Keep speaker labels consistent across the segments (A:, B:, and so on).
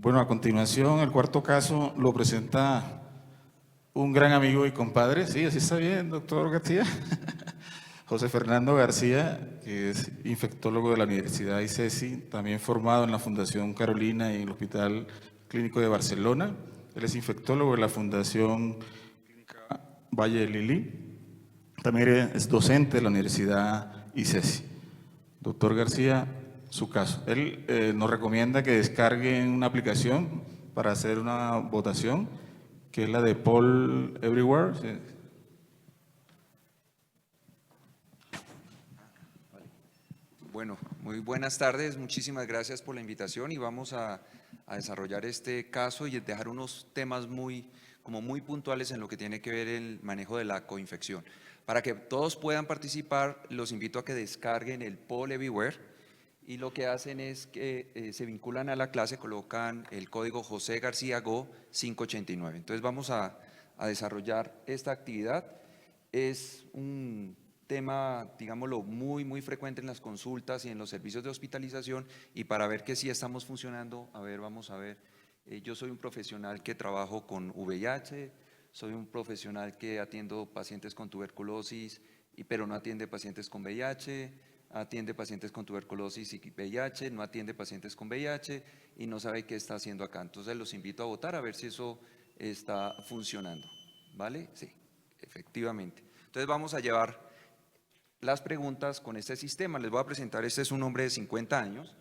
A: Bueno, a continuación, el cuarto caso lo presenta un gran amigo y compadre, sí, así está bien, doctor García, José Fernando García, que es infectólogo de la Universidad ICESI, también formado en la Fundación Carolina y en el Hospital Clínico de Barcelona. Él es infectólogo de la Fundación Valle de Lili, también es docente de la Universidad ICESI. Doctor García, su caso. Él nos recomienda que descarguen una aplicación para hacer una votación, que es la de Poll Everywhere. Sí.
B: Bueno, muy buenas tardes, muchísimas gracias por la invitación y vamos a desarrollar este caso y dejar unos temas muy puntuales en lo que tiene que ver el manejo de la coinfección. Para que todos puedan participar, los invito a que descarguen el Poll Everywhere y lo que hacen es que se vinculan a la clase, colocan el código José García Go 589. Entonces vamos a desarrollar esta actividad. Es un tema, digámoslo, muy frecuente en las consultas y en los servicios de hospitalización, y para ver que sí estamos funcionando, vamos a ver, yo soy un profesional que trabajo con VIH, soy un profesional que atiendo pacientes con tuberculosis, pero no atiende pacientes con VIH, atiende pacientes con tuberculosis y VIH, no atiende pacientes con VIH y no sabe qué está haciendo acá. Entonces los invito a votar a ver si eso está funcionando, ¿vale? Sí, efectivamente. Entonces vamos a llevar las preguntas con este sistema. Les voy a presentar, este es un hombre de 50 años,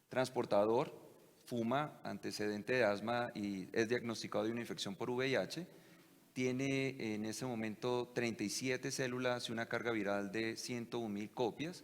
B: transportador, fuma, antecedente de asma y es diagnosticado de una infección por VIH. Tiene en ese momento 37 células y una carga viral de 101.000 copias.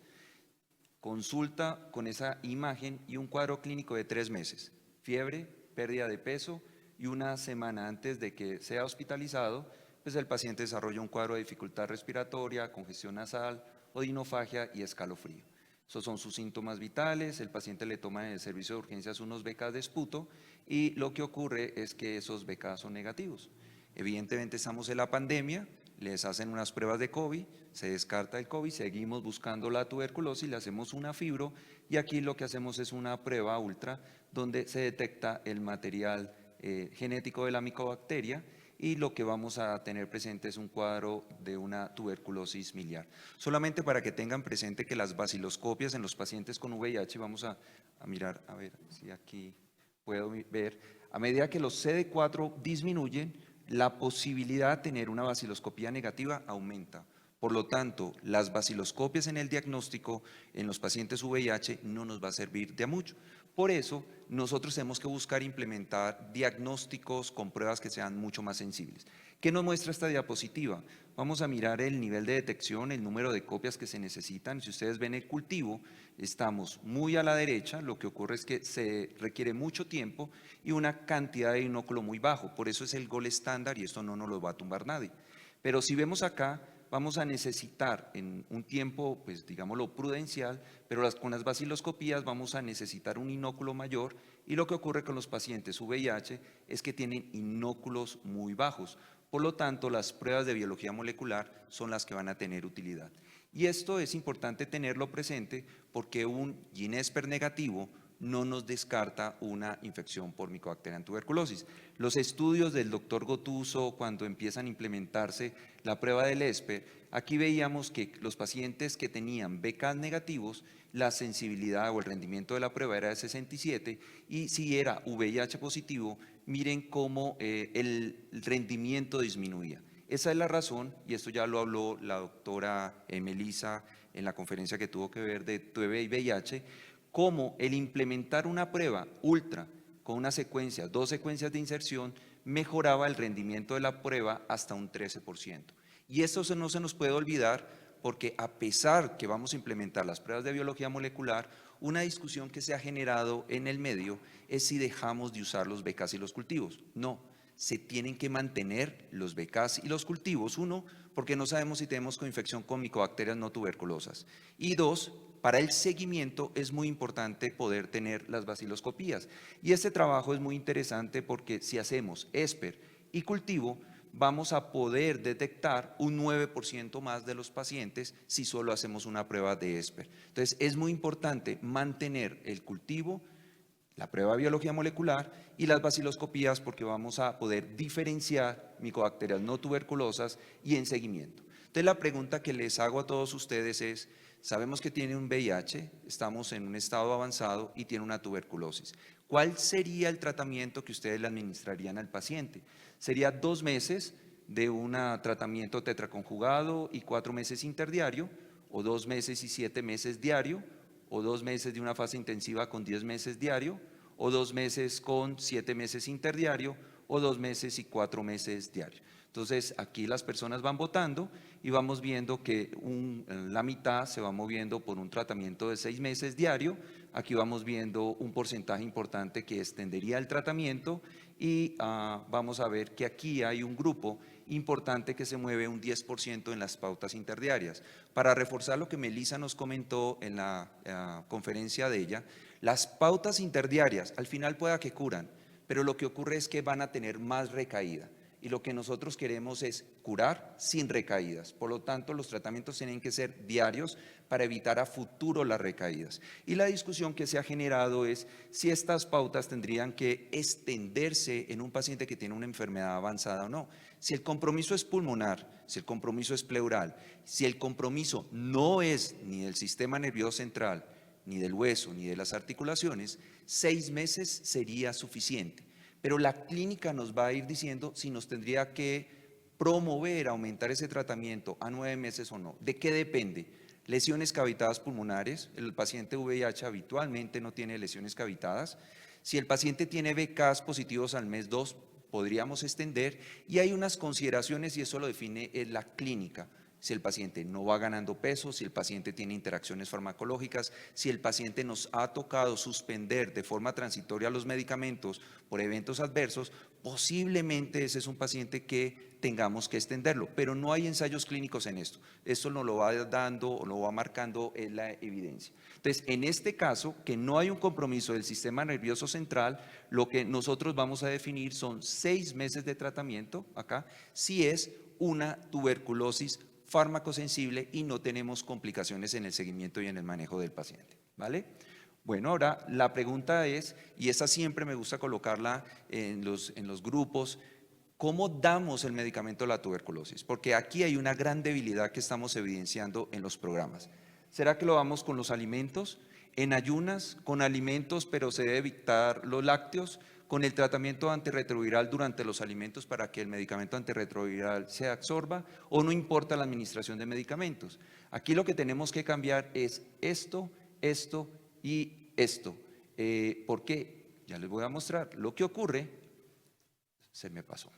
B: Consulta con esa imagen y un cuadro clínico de 3 meses. Fiebre, pérdida de peso y una semana antes de que sea hospitalizado, pues el paciente desarrolla un cuadro de dificultad respiratoria, congestión nasal, odinofagia y escalofrío. Esos son sus síntomas vitales, el paciente le toma en el servicio de urgencias unos BK de esputo y lo que ocurre es que esos BK son negativos. Evidentemente estamos en la pandemia, les hacen unas pruebas de COVID, se descarta el COVID, seguimos buscando la tuberculosis, le hacemos una fibro y aquí lo que hacemos es una prueba ultra donde se detecta el material genético de la micobacteria y lo que vamos a tener presente es un cuadro de una tuberculosis miliar. Solamente para que tengan presente que las baciloscopias en los pacientes con VIH, vamos a mirar, a ver si aquí puedo ver, a medida que los CD4 disminuyen, la posibilidad de tener una baciloscopía negativa aumenta. Por lo tanto, las baciloscopias en el diagnóstico en los pacientes VIH no nos va a servir de mucho. Por eso, nosotros tenemos que buscar implementar diagnósticos con pruebas que sean mucho más sensibles. ¿Qué nos muestra esta diapositiva? Vamos a mirar el nivel de detección, el número de copias que se necesitan. Si ustedes ven el cultivo, estamos muy a la derecha, lo que ocurre es que se requiere mucho tiempo y una cantidad de inóculo muy bajo, por eso es el gol estándar y esto no nos lo va a tumbar nadie. Pero si vemos acá, vamos a necesitar en un tiempo, pues digámoslo prudencial, pero con las baciloscopías vamos a necesitar un inóculo mayor y lo que ocurre con los pacientes VIH es que tienen inóculos muy bajos. Por lo tanto, las pruebas de biología molecular son las que van a tener utilidad. Y esto es importante tenerlo presente porque un Ginesper negativo no nos descarta una infección por Mycobacterium en tuberculosis. Los estudios del doctor Gotuso, cuando empiezan a implementarse la prueba del ESPER, aquí veíamos que los pacientes que tenían BK negativos, la sensibilidad o el rendimiento de la prueba era de 67 y si era VIH positivo, miren cómo el rendimiento disminuía. Esa es la razón, y esto ya lo habló la doctora Melissa en la conferencia que tuvo que ver de TB y VIH, cómo el implementar una prueba ultra con una secuencia, 2 secuencias de inserción, mejoraba el rendimiento de la prueba hasta un 13%. Y esto no se nos puede olvidar porque a pesar que vamos a implementar las pruebas de biología molecular, una discusión que se ha generado en el medio es si dejamos de usar los BKs y los cultivos. No, se tienen que mantener los BKs y los cultivos. Uno, porque no sabemos si tenemos coinfección con micobacterias no tuberculosas. Y dos, para el seguimiento es muy importante poder tener las baciloscopías. Y este trabajo es muy interesante porque si hacemos ESPER y cultivo, vamos a poder detectar un 9% más de los pacientes si solo hacemos una prueba de ESPER. Entonces, es muy importante mantener el cultivo la prueba de biología molecular y las baciloscopías, porque vamos a poder diferenciar micobacterias no tuberculosas y en seguimiento. Entonces la pregunta que les hago a todos ustedes es, sabemos que tiene un VIH, estamos en un estado avanzado y tiene una tuberculosis. ¿Cuál sería el tratamiento que ustedes le administrarían al paciente? ¿Sería 2 meses de un tratamiento tetraconjugado y 4 meses interdiario, o 2 meses y 7 meses diario, o 2 meses de una fase intensiva con 10 meses diario, o 2 meses con 7 meses interdiario, o 2 meses y 4 meses diario? Entonces, aquí las personas van votando y vamos viendo que la mitad se va moviendo por un tratamiento de 6 meses diario. Aquí vamos viendo un porcentaje importante que extendería el tratamiento y vamos a ver que aquí hay un grupo importante que se mueve un 10% en las pautas interdiarias. Para reforzar lo que Melissa nos comentó en la conferencia de ella, las pautas interdiarias al final pueda que curan, pero lo que ocurre es que van a tener más recaída. Y lo que nosotros queremos es curar sin recaídas. Por lo tanto, los tratamientos tienen que ser diarios para evitar a futuro las recaídas. Y la discusión que se ha generado es si estas pautas tendrían que extenderse en un paciente que tiene una enfermedad avanzada o no. Si el compromiso es pulmonar, si el compromiso es pleural, si el compromiso no es ni del sistema nervioso central, ni del hueso, ni de las articulaciones, 6 meses sería suficiente. Pero la clínica nos va a ir diciendo si nos tendría que promover, aumentar ese tratamiento a 9 meses o no. ¿De qué depende? Lesiones cavitadas pulmonares, el paciente VIH habitualmente no tiene lesiones cavitadas. Si el paciente tiene BKs positivos al mes 2, podríamos extender, y hay unas consideraciones y eso lo define la clínica. Si el paciente no va ganando peso, si el paciente tiene interacciones farmacológicas, si el paciente nos ha tocado suspender de forma transitoria los medicamentos por eventos adversos, posiblemente ese es un paciente que tengamos que extenderlo, pero no hay ensayos clínicos en esto. Esto nos lo va dando o lo va marcando en la evidencia. Entonces, en este caso, que no hay un compromiso del sistema nervioso central, lo que nosotros vamos a definir son 6 meses de tratamiento, acá, si es una tuberculosis fármaco-sensible y no tenemos complicaciones en el seguimiento y en el manejo del paciente, ¿vale? Bueno, ahora la pregunta es, y esa siempre me gusta colocarla en los grupos, ¿cómo damos el medicamento a la tuberculosis? Porque aquí hay una gran debilidad que estamos evidenciando en los programas. ¿Será que lo damos con los alimentos, en ayunas, con alimentos, pero se debe evitar los lácteos, con el tratamiento antirretroviral durante los alimentos para que el medicamento antirretroviral se absorba, o no importa la administración de medicamentos? Aquí lo que tenemos que cambiar es esto, esto y esto. ¿Por qué? Ya les voy a mostrar. Lo que ocurre, se me pasó.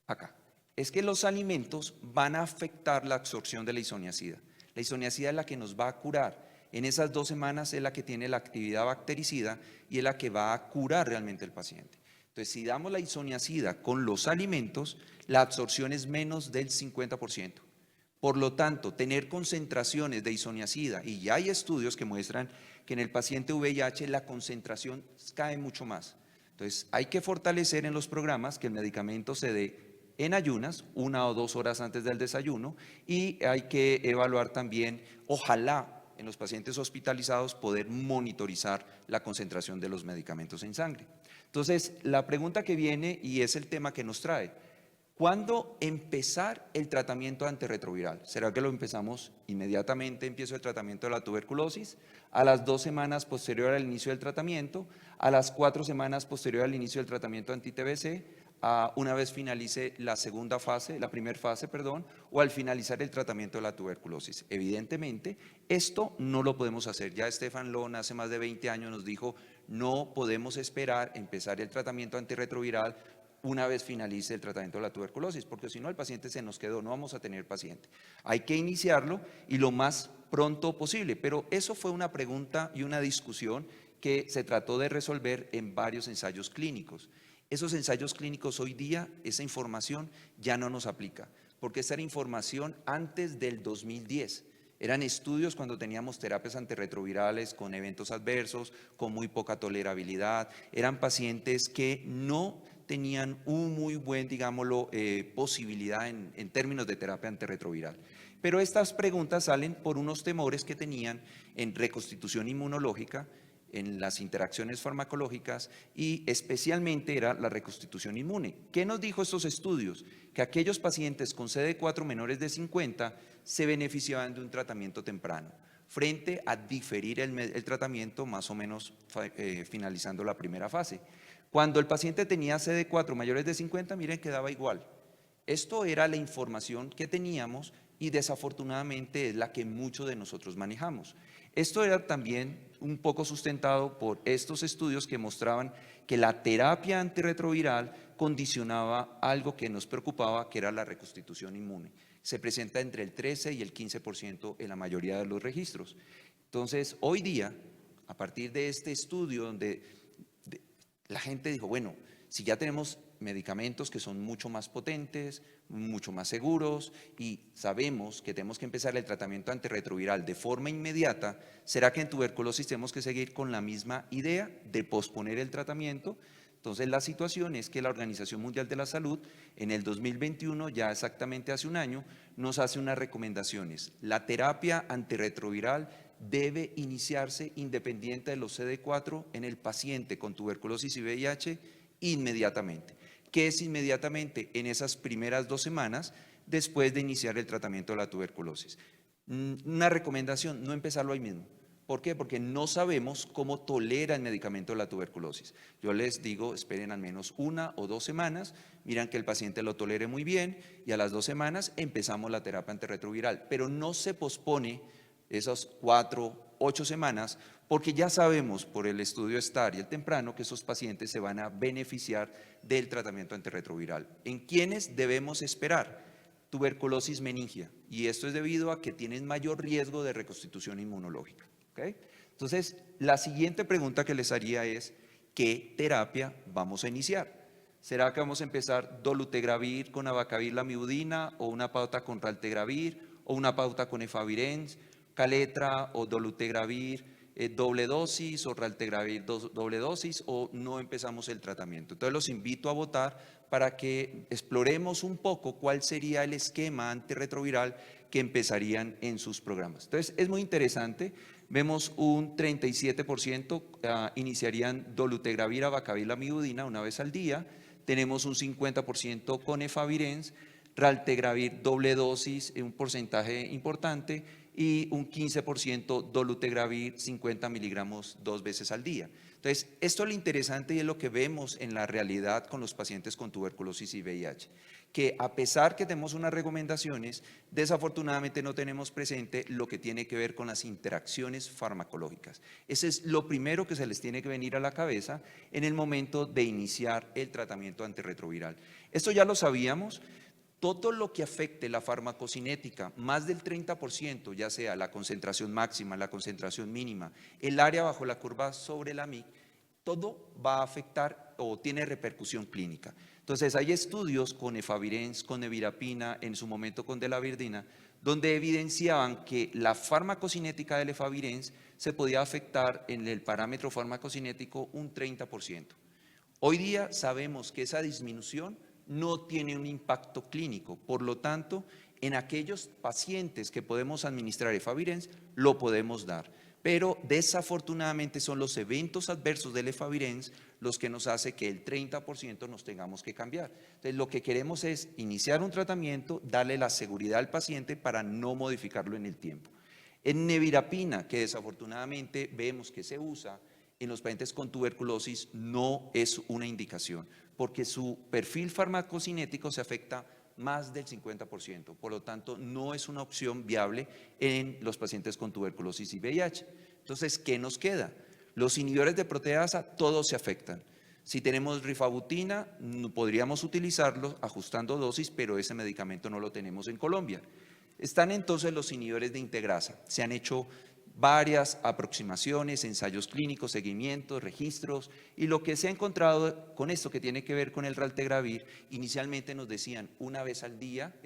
B: Acá, es que los alimentos van a afectar la absorción de la isoniazida. La isoniazida es la que nos va a curar. En esas 2 semanas es la que tiene la actividad bactericida y es la que va a curar realmente al paciente. Entonces, si damos la isoniazida con los alimentos, la absorción es menos del 50%. Por lo tanto, tener concentraciones de isoniazida, y ya hay estudios que muestran que en el paciente VIH la concentración cae mucho más. Entonces, hay que fortalecer en los programas que el medicamento se dé en ayunas, 1 o 2 horas antes del desayuno, y hay que evaluar también, ojalá, en los pacientes hospitalizados, poder monitorizar la concentración de los medicamentos en sangre. Entonces, la pregunta que viene, y es el tema que nos trae, ¿cuándo empezar el tratamiento antirretroviral? ¿Será que lo empezamos inmediatamente, empiezo el tratamiento de la tuberculosis? ¿A las 2 semanas posterior al inicio del tratamiento? ¿A las 4 semanas posterior al inicio del tratamiento anti-TBC? Una vez finalice la segunda fase, la primera fase, perdón, o al finalizar el tratamiento de la tuberculosis? Evidentemente, esto no lo podemos hacer. Ya Stefan Loon hace más de 20 años nos dijo, no podemos esperar empezar el tratamiento antirretroviral una vez finalice el tratamiento de la tuberculosis, porque si no el paciente se nos quedó, no vamos a tener paciente. Hay que iniciarlo y lo más pronto posible, pero eso fue una pregunta y una discusión que se trató de resolver en varios ensayos clínicos. Esos ensayos clínicos hoy día, esa información ya no nos aplica, porque esa era información antes del 2010. Eran estudios cuando teníamos terapias antirretrovirales con eventos adversos, con muy poca tolerabilidad. Eran pacientes que no tenían un muy buen, digámoslo, posibilidad en términos de terapia antirretroviral. Pero estas preguntas salen por unos temores que tenían en reconstitución inmunológica, en las interacciones farmacológicas y especialmente era la reconstitución inmune. ¿Qué nos dijo estos estudios? Que aquellos pacientes con CD4 menores de 50 se beneficiaban de un tratamiento temprano, frente a diferir el tratamiento más o menos finalizando la primera fase. Cuando el paciente tenía CD4 mayores de 50, miren, quedaba igual. Esto era la información que teníamos y desafortunadamente es la que muchos de nosotros manejamos. Esto era también un poco sustentado por estos estudios que mostraban que la terapia antirretroviral condicionaba algo que nos preocupaba, que era la reconstitución inmune. Se presenta entre el 13 y el 15% en la mayoría de los registros. Entonces, hoy día, a partir de este estudio donde la gente dijo, bueno, si ya tenemos medicamentos que son mucho más potentes, mucho más seguros y sabemos que tenemos que empezar el tratamiento antirretroviral de forma inmediata, ¿será que en tuberculosis tenemos que seguir con la misma idea de posponer el tratamiento? Entonces la situación es que la Organización Mundial de la Salud en el 2021, ya exactamente hace un año, nos hace unas recomendaciones. La terapia antirretroviral debe iniciarse independiente de los CD4 en el paciente con tuberculosis y VIH inmediatamente. ¿Qué es inmediatamente? En esas primeras 2 semanas después de iniciar el tratamiento de la tuberculosis. Una recomendación, no empezarlo ahí mismo. ¿Por qué? Porque no sabemos cómo tolera el medicamento de la tuberculosis. Yo les digo, esperen al menos 1 o 2 semanas, miran que el paciente lo tolere muy bien y a las 2 semanas empezamos la terapia antirretroviral. Pero no se pospone esas 4, 8 semanas, porque ya sabemos por el estudio STAR y el temprano que esos pacientes se van a beneficiar del tratamiento antirretroviral. ¿En quiénes debemos esperar? Tuberculosis meningia, y esto es debido a que tienen mayor riesgo de reconstitución inmunológica. ¿Okay? Entonces, la siguiente pregunta que les haría es, ¿qué terapia vamos a iniciar? ¿Será que vamos a empezar dolutegravir con abacavir lamivudina o una pauta con raltegravir o una pauta con efavirenz? Caletra o dolutegravir doble dosis o raltegravir doble dosis o no empezamos el tratamiento. Entonces los invito a votar para que exploremos un poco cuál sería el esquema antirretroviral que empezarían en sus programas. Entonces es muy interesante, vemos un 37% iniciarían dolutegravir, abacavir, lamivudina una vez al día, tenemos un 50% con efavirenz, raltegravir doble dosis, un porcentaje importante, y un 15% dolutegravir 50 miligramos 2 veces al día. Entonces, esto es lo interesante y es lo que vemos en la realidad con los pacientes con tuberculosis y VIH, que a pesar que tenemos unas recomendaciones, desafortunadamente no tenemos presente lo que tiene que ver con las interacciones farmacológicas. Ese es lo primero que se les tiene que venir a la cabeza en el momento de iniciar el tratamiento antirretroviral. Esto ya lo sabíamos. Todo lo que afecte la farmacocinética, más del 30%, ya sea la concentración máxima, la concentración mínima, el área bajo la curva sobre la MIC, todo va a afectar o tiene repercusión clínica. Entonces hay estudios con efavirenz, con nevirapina, en su momento con delavirdina, donde evidenciaban que la farmacocinética del efavirenz se podía afectar en el parámetro farmacocinético un 30%. Hoy día sabemos que esa disminución no tiene un impacto clínico, por lo tanto, en aquellos pacientes que podemos administrar efavirenz, lo podemos dar. Pero desafortunadamente son los eventos adversos del efavirenz los que nos hace que el 30% nos tengamos que cambiar. Entonces, lo que queremos es iniciar un tratamiento, darle la seguridad al paciente para no modificarlo en el tiempo. En nevirapina, que desafortunadamente vemos que se usa en los pacientes con tuberculosis, no es una indicación, porque su perfil farmacocinético se afecta más del 50%, por lo tanto no es una opción viable en los pacientes con tuberculosis y VIH. Entonces, ¿qué nos queda? Los inhibidores de proteasa, todos se afectan. Si tenemos rifabutina, podríamos utilizarlo ajustando dosis, pero ese medicamento no lo tenemos en Colombia. Están entonces los inhibidores de integrasa, se han hecho varias aproximaciones, ensayos clínicos, seguimientos, registros, y lo que se ha encontrado con esto que tiene que ver con el raltegravir, inicialmente nos decían una vez al día,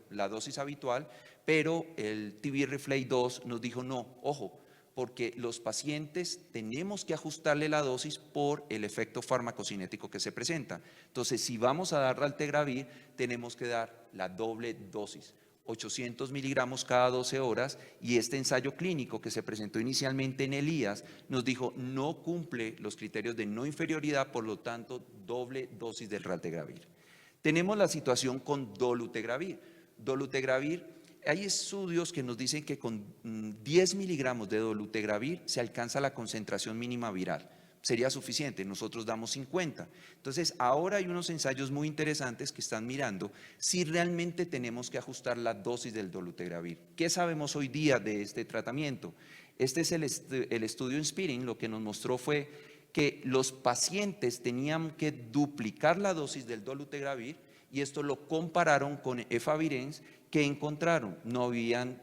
B: la dosis habitual, pero el TB Reflay 2 nos dijo no, ojo, porque los pacientes tenemos que ajustarle la dosis por el efecto farmacocinético que se presenta. Entonces, si vamos a dar raltegravir, tenemos que dar la doble dosis. 800 miligramos cada 12 horas, y este ensayo clínico que se presentó inicialmente en Elías nos dijo no cumple los criterios de no inferioridad, por lo tanto doble dosis del raltegravir. Tenemos la situación con dolutegravir. Dolutegravir, hay estudios que nos dicen que con 10 miligramos de dolutegravir se alcanza la concentración mínima viral. Sería suficiente, nosotros damos 50. Entonces, ahora hay unos ensayos muy interesantes que están mirando si realmente tenemos que ajustar la dosis del dolutegravir. ¿Qué sabemos hoy día de este tratamiento? Este es el estudio Inspiring. Lo que nos mostró fue que los pacientes tenían que duplicar la dosis del dolutegravir, y esto lo compararon con efavirenz. ¿Qué encontraron? No habían,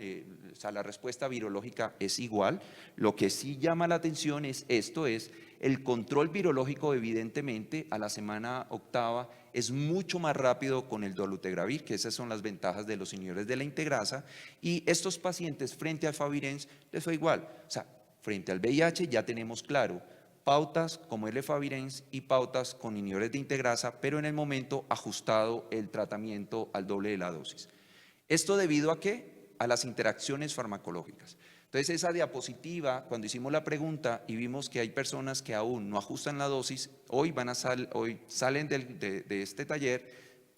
B: o sea, la respuesta virológica es igual. Lo que sí llama la atención es el control virológico. Evidentemente a la semana 8ª es mucho más rápido con el dolutegravir, que esas son las ventajas de los inhibidores de la integrasa, y estos pacientes frente a efavirenz les fue igual. O sea, frente al VIH ya tenemos claro pautas como el efavirenz y pautas con inhibidores de integrasa, pero en el momento ajustado el tratamiento al doble de la dosis. ¿Esto debido a qué? A las interacciones farmacológicas. Entonces, esa diapositiva, cuando hicimos la pregunta y vimos que hay personas que aún no ajustan la dosis, hoy salen de este taller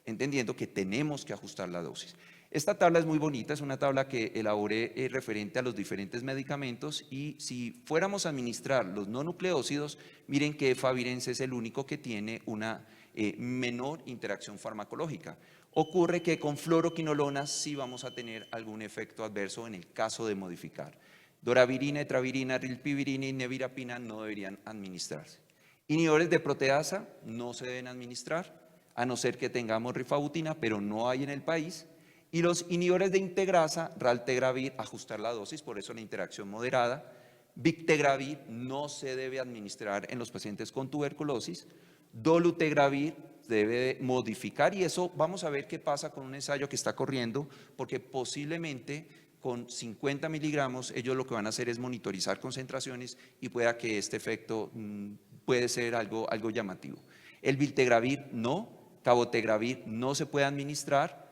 B: entendiendo que tenemos que ajustar la dosis. Esta tabla es muy bonita, es una tabla que elaboré referente a los diferentes medicamentos, y si fuéramos a administrar los no nucleócidos, miren que efavirenz es el único que tiene una menor interacción farmacológica. Ocurre que con fluoroquinolonas sí vamos a tener algún efecto adverso en el caso de modificar. Doravirina, etravirina, rilpivirina y nevirapina no deberían administrarse. Inhibidores de proteasa no se deben administrar, a no ser que tengamos rifabutina, pero no hay en el país. Y los inhibidores de integrasa, raltegravir, ajustar la dosis, por eso la interacción moderada. Victegravir no se debe administrar en los pacientes con tuberculosis. Dolutegravir debe modificar, y eso vamos a ver qué pasa con un ensayo que está corriendo, porque posiblemente con 50 miligramos ellos lo que van a hacer es monitorizar concentraciones, y pueda que este efecto puede ser algo llamativo. El viltegravir no, cabotegravir no se puede administrar.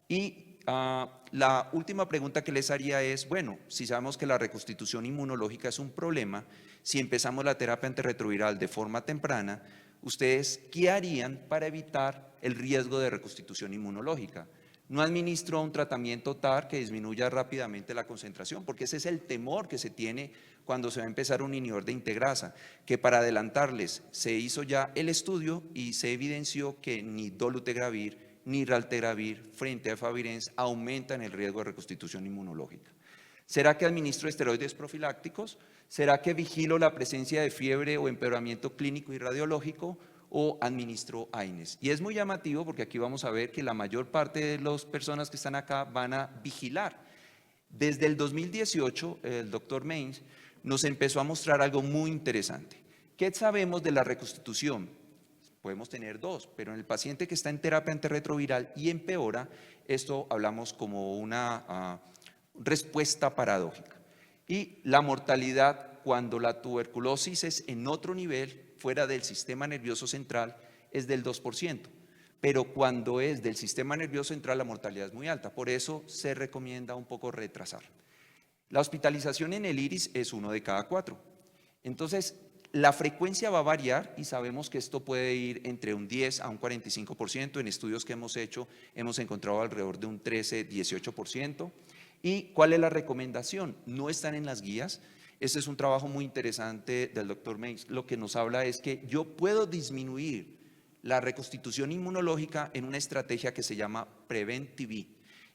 B: Y la última pregunta que les haría es, bueno, si sabemos que la reconstitución inmunológica es un problema, si empezamos la terapia antirretroviral de forma temprana, ¿ustedes qué harían para evitar el riesgo de reconstitución inmunológica? No administro un tratamiento TAR que disminuya rápidamente la concentración, porque ese es el temor que se tiene cuando se va a empezar un inhibidor de integrasa, que para adelantarles se hizo ya el estudio y se evidenció que ni dolutegravir ni raltegravir frente a efavirenz aumentan el riesgo de reconstitución inmunológica. ¿Será que administro esteroides profilácticos? ¿Será que vigilo la presencia de fiebre o empeoramiento clínico y radiológico? ¿O administro AINES? Y es muy llamativo porque aquí vamos a ver que la mayor parte de las personas que están acá van a vigilar. Desde el 2018, el doctor Mains nos empezó a mostrar algo muy interesante. ¿Qué sabemos de la reconstitución? Podemos tener dos, pero en el paciente que está en terapia antirretroviral y empeora, esto hablamos como una respuesta paradójica. Y la mortalidad cuando la tuberculosis es en otro nivel, fuera del sistema nervioso central, es del 2%, pero cuando es del sistema nervioso central la mortalidad es muy alta, por eso se recomienda un poco retrasar. La hospitalización en el iris es 1 de cada 4. Entonces, la frecuencia va a variar y sabemos que esto puede ir entre un 10 a un 45%. En estudios que hemos hecho hemos encontrado alrededor de un 13-18%. ¿Y cuál es la recomendación? No están en las guías. Este es un trabajo muy interesante del doctor Mains. Lo que nos habla es que yo puedo disminuir la reconstitución inmunológica en una estrategia que se llama PreventTV.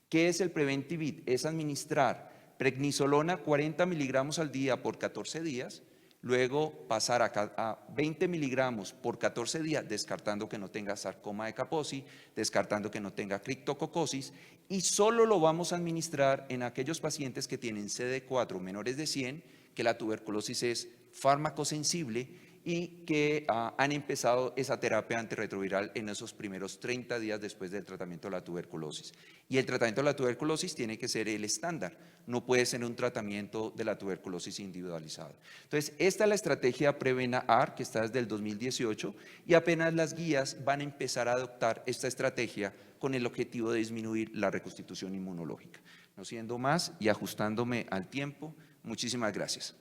B: ¿Qué es el PreventTV? Es administrar prednisolona 40 miligramos al día por 14 días, luego pasar a 20 miligramos por 14 días, descartando que no tenga sarcoma de Kaposi, descartando que no tenga criptococosis, y solo lo vamos a administrar en aquellos pacientes que tienen CD4 menores de 100, que la tuberculosis es fármaco sensible y que han empezado esa terapia antirretroviral en esos primeros 30 días después del tratamiento de la tuberculosis. Y el tratamiento de la tuberculosis tiene que ser el estándar, no puede ser un tratamiento de la tuberculosis individualizado. Entonces, esta es la estrategia Prevena-AR, que está desde el 2018, y apenas las guías van a empezar a adoptar esta estrategia con el objetivo de disminuir la reconstitución inmunológica. No siendo más y ajustándome al tiempo, muchísimas gracias.